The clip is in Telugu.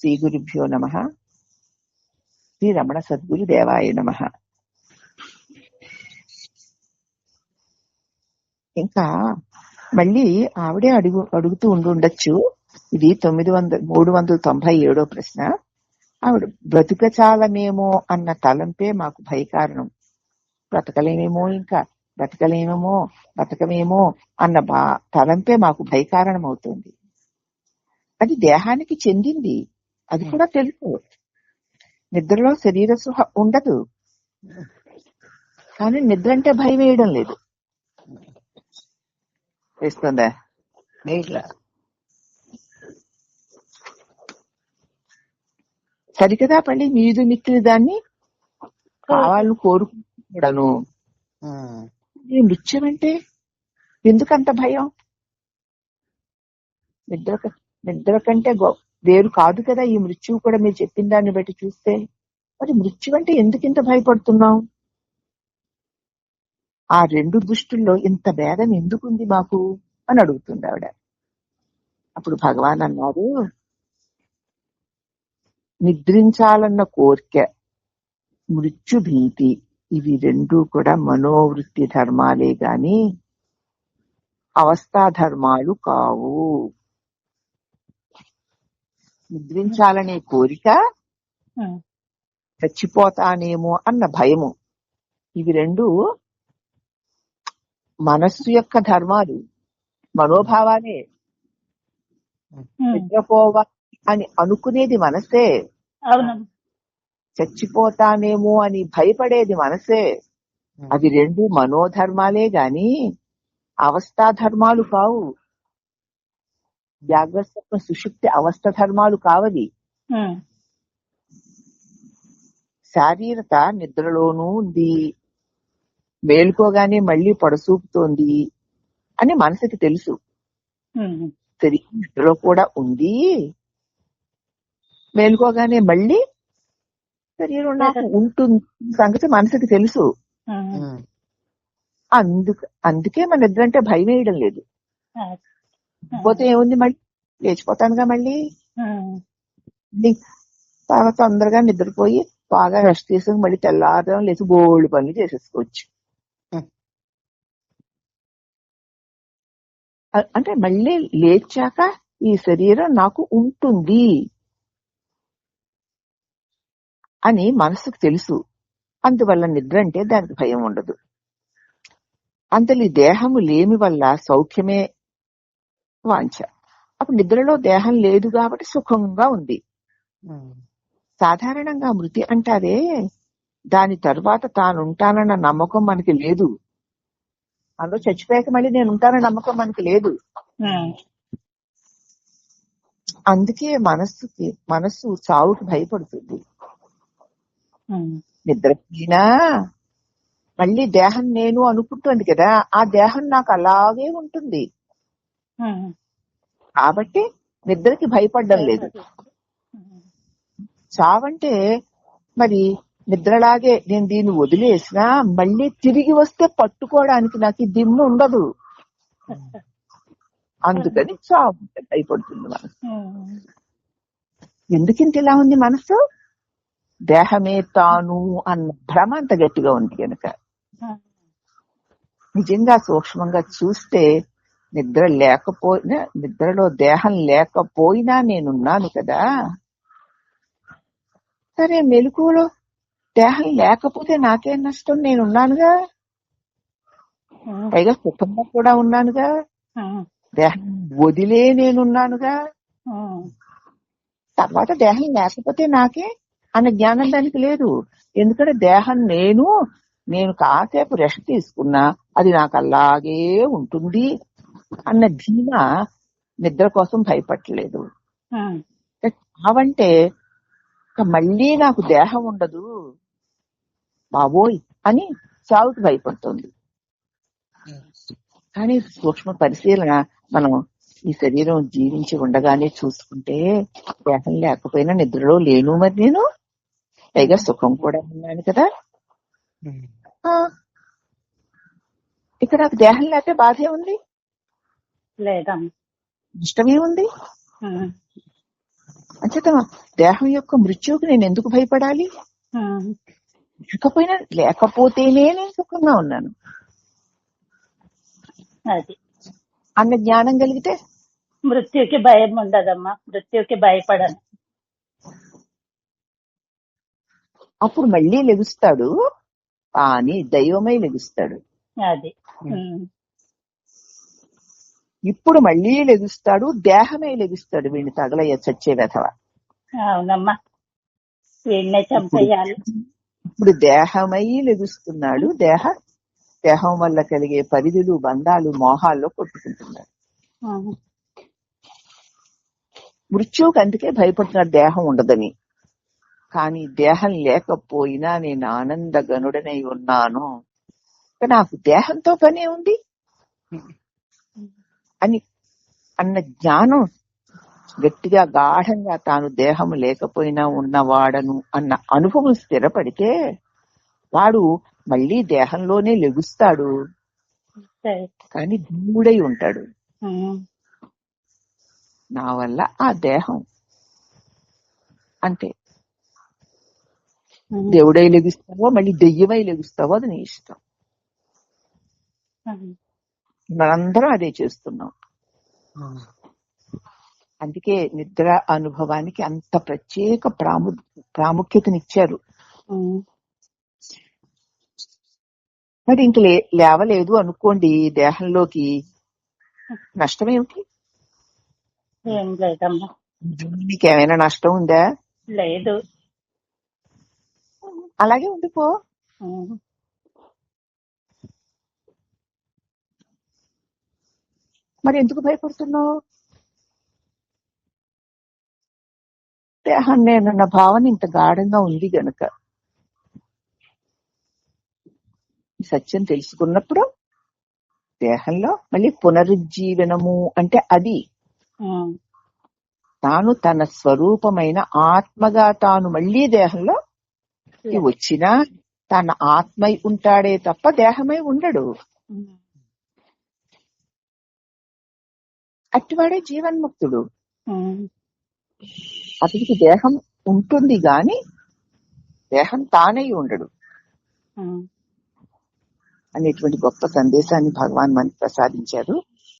శ్రీ గురుభ్యో నమః. శ్రీ రమణ సద్గురు దేవాయ నమః. ఇంకా మళ్ళీ ఆవిడే అడుగుతూ ఉండొచ్చు. ఇది 397 ప్రశ్న. ఆవిడ బ్రతుకచాలమేమో అన్న తలంపే మాకు భయకారణం. బ్రతకమేమో అన్న తలంపే మాకు భయకారణం అవుతుంది. అది దేహానికి చెందింది, అది కూడా తెలుసు. నిద్రలో శరీర సుఖ ఉండదు, కానీ నిద్ర అంటే భయం వేయడం లేదు. వేస్తుందా? సరికదా పళ్ళి మీదు మిక్కిలి దాన్ని కావాలని కోరుకుంటాను. ఈ నృత్యం అంటే ఎందుకంత భయం? నిద్ర కంటే వేరు కాదు కదా ఈ మృత్యువు కూడా. మీరు చెప్పిన దాన్ని బట్టి చూస్తే మరి మృత్యు అంటే ఎందుకింత భయపడుతున్నాం? ఆ రెండు దృష్టిల్లో ఇంత భేదం ఎందుకుంది మాకు అని అడుగుతుంది ఆవిడ. అప్పుడు భగవాన్ అన్నారు, నిద్రించాలన్న కోరిక, మృత్యు భీతి, ఇవి రెండూ కూడా మనోవృత్తి ధర్మాలే గాని అవస్థా ధర్మాలు కావు. నిద్రించాలనే కోరిక, చచ్చిపోతానేమో అన్న భయము, ఇవి రెండు మనస్సు యొక్క ధర్మాలు, మనోభావాలే. నిద్రపోవాలి అని అనుకునేది మనసే, చచ్చిపోతానేమో అని భయపడేది మనసే. అవి రెండు మనోధర్మాలే గాని అవస్థా ధర్మాలు కావు. జాగ్రత్త సుషుప్తి అవస్థ ధర్మాలు కావది. శారీరత నిద్రలోనూ ఉంది, మేలుకోగానే మళ్ళీ పడసూపుతోంది అని మనసుకి తెలుసు. నిద్రలో కూడా ఉంది, మేలుకోగానే మళ్ళీ శరీరం నాకు ఉంటుంది సంగతి మనసుకి తెలుసు. అందుకే మన నిద్ర అంటే భయం వేయడం లేదు. పోతే ఏముంది, మళ్ళీ లేచిపోతానుగా, మళ్ళీ తర్వాత తొందరగా నిద్రపోయి బాగా రెస్ట్ తీసుకుని మళ్ళీ తెల్లారడం లేచి బోల్డ్ పనులు చేసేసుకోవచ్చు. అంటే మళ్ళీ లేచాక ఈ శరీరం నాకు ఉంటుంది అని మనసుకు తెలుసు. అందువల్ల నిద్ర అంటే దానికి భయం ఉండదు. అంతలి దేహము లేమి వల్ల సౌఖ్యమే వాంఛ. అప్పుడు నిద్రలో దేహం లేదు కాబట్టి సుఖంగా ఉంది. సాధారణంగా మృతి అంటారే, దాని తర్వాత తానుంటానన్న నమ్మకం మనకి లేదు. అందులో చచ్చిపోయాక మళ్ళీ నేను ఉంటానన్న నమ్మకం మనకి లేదు. అందుకే మనస్సు చావుకి భయపడుతుంది. నిద్రపోయినా మళ్ళీ దేహం నేను అనుకుంటుంది కదా, ఆ దేహం నాకు అలాగే ఉంటుంది కాబట్టి నిద్రకి భయపడడం లేదు. చావంటే మరి నిద్రలాగే నేను దీన్ని వదిలేసినా మళ్ళీ తిరిగి వస్తే పట్టుకోవడానికి నాకు దిమ్ము ఉండదు. అందుకని చావు భయపడుతుంది మనసు. ఎందుకింత ఇలా ఉంది మనసు? దేహమే తాను అన్న భ్రమ అంత గట్టిగా ఉంది కనుక. నిజంగా సూక్ష్మంగా చూస్తే నిద్రలో దేహం లేకపోయినా నేనున్నాను కదా. సరే, మెలకువలో దేహం లేకపోతే నాకేం నష్టం? నేనున్నానుగా, పైగా సుఖంగా కూడా ఉన్నానుగా. దేహం వదిలే నేనున్నానుగా. తర్వాత దేహం లేకపోతే నాకే అన్న జ్ఞానం దానికి లేదు. ఎందుకంటే దేహం నేను కాసేపు రెస్ట్ తీసుకున్నా అది నాకు అలాగే ఉంటుంది అన్న ధీమా నిద్ర కోసం భయపడలేదు. చావంటే మళ్ళీ నాకు దేహం ఉండదు బాబోయ్ అని చావుకి భయపడుతుంది. కానీ సూక్ష్మ పరిశీలన మనం ఈ శరీరం జీవించి ఉండగానే చూసుకుంటే దేహం లేకపోయినా నిద్రలో లేను, మరి నేను పైగా సుఖం కూడా ఉన్నాను కదా. ఇక్కడ నాకు దేహం లేకపోతే బాధే ఉంది, లేదా ఇష్టమే ఉంది. అంచేత దేహం యొక్క మృత్యువుకి నేను ఎందుకు భయపడాలి? లేకపోతేనే నేను సుఖంగా ఉన్నాను అది అన్న జ్ఞానం కలిగితే మృత్యుకి భయం ఉండదమ్మా, మృత్యుకి భయపడను. అప్పుడు మళ్ళీ లెగుస్తాడు, కానీ దైవమై లెగుస్తాడు. అది ఇప్పుడు మళ్ళీ లెగుస్తాడు, దేహమే లెగుస్తాడు. వీడిని తగలయ్య చచ్చే వెధవ. అవునమ్మా, వీడినే చంపేయాలి. ఇప్పుడు దేహమై లెగుస్తున్నాడు. దేహం వల్ల కలిగే పరిధులు, బంధాలు, మోహాల్లో కొట్టుకుంటున్నాడు. మృత్యువుకి అందుకే భయపడుతున్నాడు, దేహం ఉండదని. కానీ దేహం లేకపోయినా నేను ఆనందగనుడనై ఉన్నాను, నాకు దేహంతో పనే ఉంది అన్న జ్ఞానం గట్టిగా గాఢంగా తాను దేహం లేకపోయినా ఉన్నవాడను అన్న అనుభవం స్థిరపడితే వాడు మళ్ళీ దేహంలోనే లెగుస్తాడు, కానీ దేవుడై ఉంటాడు. నా వల్ల ఆ దేహం అంటే దేవుడై లెగుస్తావో మళ్ళీ దెయ్యమై లెగుస్తావో అది నీ ఇష్టం. మనందరం అదే చేస్తున్నాం. అందుకే నిద్ర అనుభవానికి అంత ప్రత్యేక ప్రాముఖ్యతనిచ్చారు. మరి ఇంక లేవలేదు అనుకోండి దేహంలోకి, నష్టమేమిటి? ఏం లేదమ్మా. నీకేమైనా నష్టం ఉందా? లేదు. అలాగే ఉండిపో. మరి ఎందుకు భయపడుతున్నావు? దేహం నేనన్న భావన ఇంత గాఢంగా ఉంది గనక. సత్యం తెలుసుకున్నప్పుడు దేహంలో మళ్ళీ పునరుజ్జీవనము అంటే అది తాను తన స్వరూపమైన ఆత్మగా తాను మళ్ళీ దేహంలో వచ్చినా తన ఆత్మై ఉంటాడే తప్ప దేహమై ఉండడు. అట్టివాడే జీవన్ముక్తుడు. అతనికి దేహం ఉంటుంది గాని దేహం తానై ఉండడు అనేటువంటి గొప్ప సందేశాన్ని భగవాన్ మనకి ప్రసాదించారు.